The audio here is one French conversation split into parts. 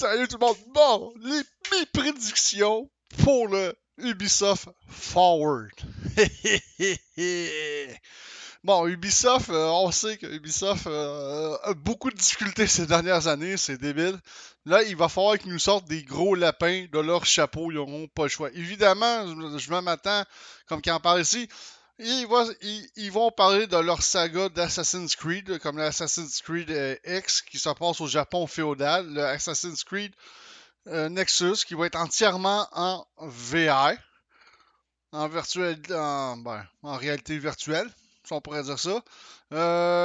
Salut tout le monde! Bon, mes prédictions pour le Ubisoft Forward. Bon, Ubisoft, on sait que Ubisoft a beaucoup de difficultés ces dernières années, c'est débile. Là, il va falloir qu'ils nous sortent des gros lapins de leur chapeau, ils n'auront pas le choix. Évidemment, je m'attends, comme qui en parle ici, ils vont parler de leur saga d'Assassin's Creed, comme l'Assassin's Creed X qui se passe au Japon féodal, le Assassin's Creed Nexus qui va être entièrement en VR, en réalité virtuelle, si on pourrait dire ça.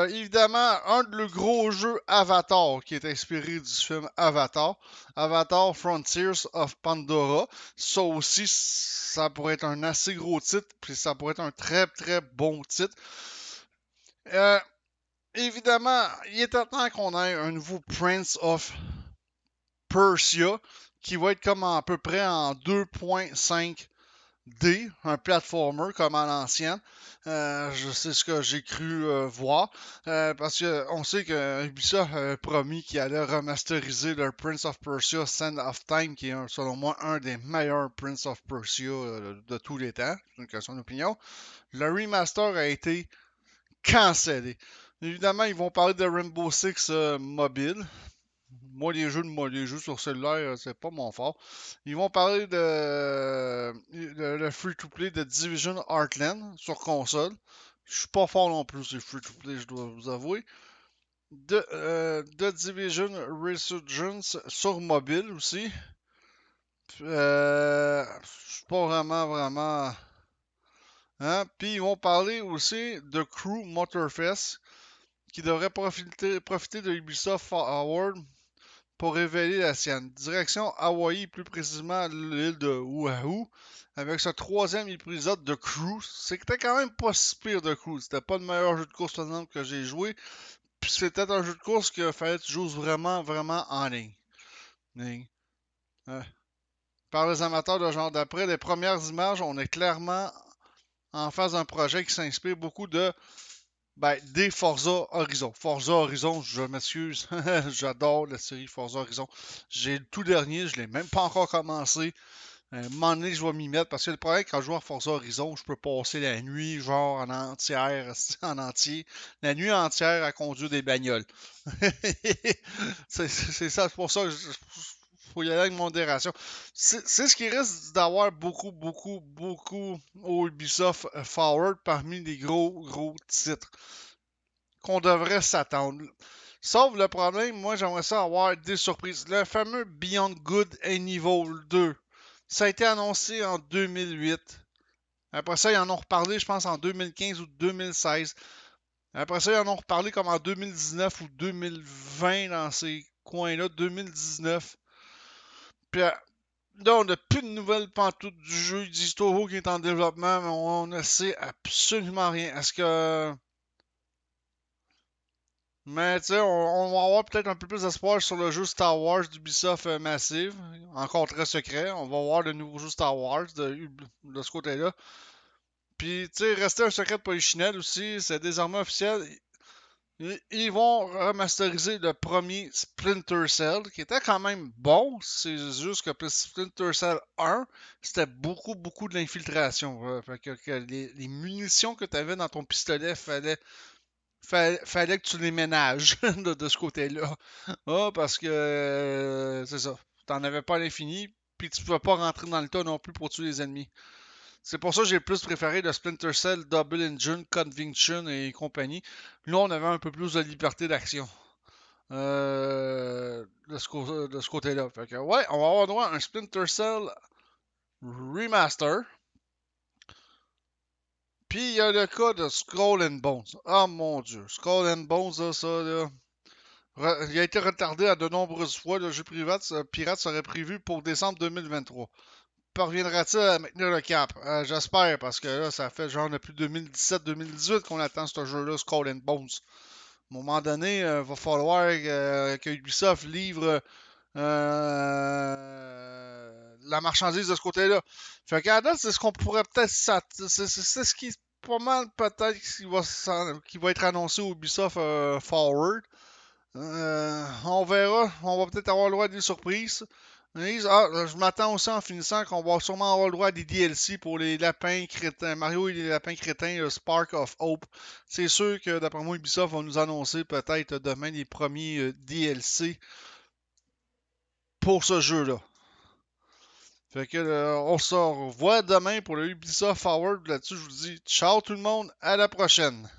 Évidemment, le gros jeu Avatar qui est inspiré du film Avatar, Avatar Frontiers of Pandora. Ça aussi, ça pourrait être un assez gros titre, puis ça pourrait être un très très bon titre. Euh, Évidemment, il est temps qu'on ait un nouveau Prince of Persia qui va être comme à peu près en 2.5D, un platformer comme à l'ancienne. Je sais ce que j'ai cru voir. Parce qu'on sait que Ubisoft a promis qu'il allait remasteriser le Prince of Persia Sand of Time, qui est selon moi un des meilleurs Prince of Persia de tous les temps. C'est une question d'opinion. Le remaster a été cancellé. Évidemment, ils vont parler de Rainbow Six mobile. Moi, les jeux sur cellulaire, c'est pas mon fort. Ils vont parler de le free-to-play de Division Heartland sur console. Je suis pas fort non plus sur free-to-play, je dois vous avouer. De Division Resurgence sur mobile aussi. Je suis pas vraiment. Hein? Puis ils vont parler aussi de Crew Motorfest qui devrait profiter de Ubisoft Forward pour révéler la sienne. Direction Hawaï, plus précisément l'île de Oahu, avec ce troisième épisode de Crew. C'était quand même pas si pire de Crew. C'était pas le meilleur jeu de course que j'ai joué. Puis c'était un jeu de course qu'il fallait que tu joues vraiment en ligne. Euh, Par les amateurs de genre d'après, les premières images, on est clairement en face d'un projet qui s'inspire beaucoup des Forza Horizon. Forza Horizon, je m'excuse, j'adore la série Forza Horizon. J'ai le tout dernier, je l'ai même pas encore commencé. À un moment donné, je vais m'y mettre parce que le problème, quand je joue à Forza Horizon, je peux passer la nuit, genre en entière, en entier, la nuit entière à conduire des bagnoles. C'est ça, c'est pour ça que faut y aller avec modération. C'est ce qui risque d'avoir beaucoup au Ubisoft Forward parmi les gros titres qu'on devrait s'attendre. Sauf le problème, moi j'aimerais ça avoir des surprises. Le fameux Beyond Good and Evil 2, ça a été annoncé en 2008. Après ça, ils en ont reparlé, je pense, en 2015 ou 2016. Après ça, ils en ont reparlé comme en 2019 ou 2020 dans ces coins-là, 2019. Puis là, on n'a plus de nouvelles pantoutes du jeu. Ils disent Toho qui est en développement, mais on ne sait absolument rien. Est-ce que. Mais tu sais, on va avoir peut-être un peu plus d'espoir sur le jeu Star Wars d'Ubisoft Massive, encore très secret. On va voir le nouveau jeu Star Wars de ce côté-là. Puis, tu sais, rester un secret de Polichinelle aussi, c'est désormais officiel. Ils vont remasteriser le premier Splinter Cell, qui était quand même bon. C'est juste que Splinter Cell 1, c'était beaucoup de l'infiltration. Fait que les munitions que tu avais dans ton pistolet, fallait que tu les ménages de ce côté-là. Ah, parce que c'est ça. T'en avais pas à l'infini, puis tu pouvais pas rentrer dans le tas non plus pour tuer les ennemis. C'est pour ça que j'ai plus préféré le Splinter Cell, Double Engine, Conviction et compagnie. Là, on avait un peu plus de liberté d'action. De ce côté-là. Fait que, ouais, on va avoir droit à un Splinter Cell remaster. Puis il y a le cas de Skull and Bones. Ah mon dieu. Skull and Bones, là, ça, là. Il a été retardé à de nombreuses fois. Le jeu pirate serait prévu pour décembre 2023. Parviendra-t-il à maintenir le cap? J'espère, parce que là, ça fait genre depuis 2017-2018 qu'on attend ce jeu-là, Skull and Bones. À un moment donné, il va falloir que Ubisoft livre la marchandise de ce côté-là. Fait qu'à date, c'est ce qu'on pourrait peut-être. C'est ce qui est pas mal peut-être qui va être annoncé au Ubisoft Forward. On verra. On va peut-être avoir le droit à des surprises. Je m'attends aussi en finissant qu'on va sûrement avoir le droit à des DLC pour les lapins crétins. Mario et les lapins crétins, Spark of Hope. C'est sûr que d'après moi, Ubisoft va nous annoncer peut-être demain les premiers DLC pour ce jeu-là. Fait que on se revoit demain pour le Ubisoft Forward. Là-dessus, je vous dis ciao tout le monde, à la prochaine.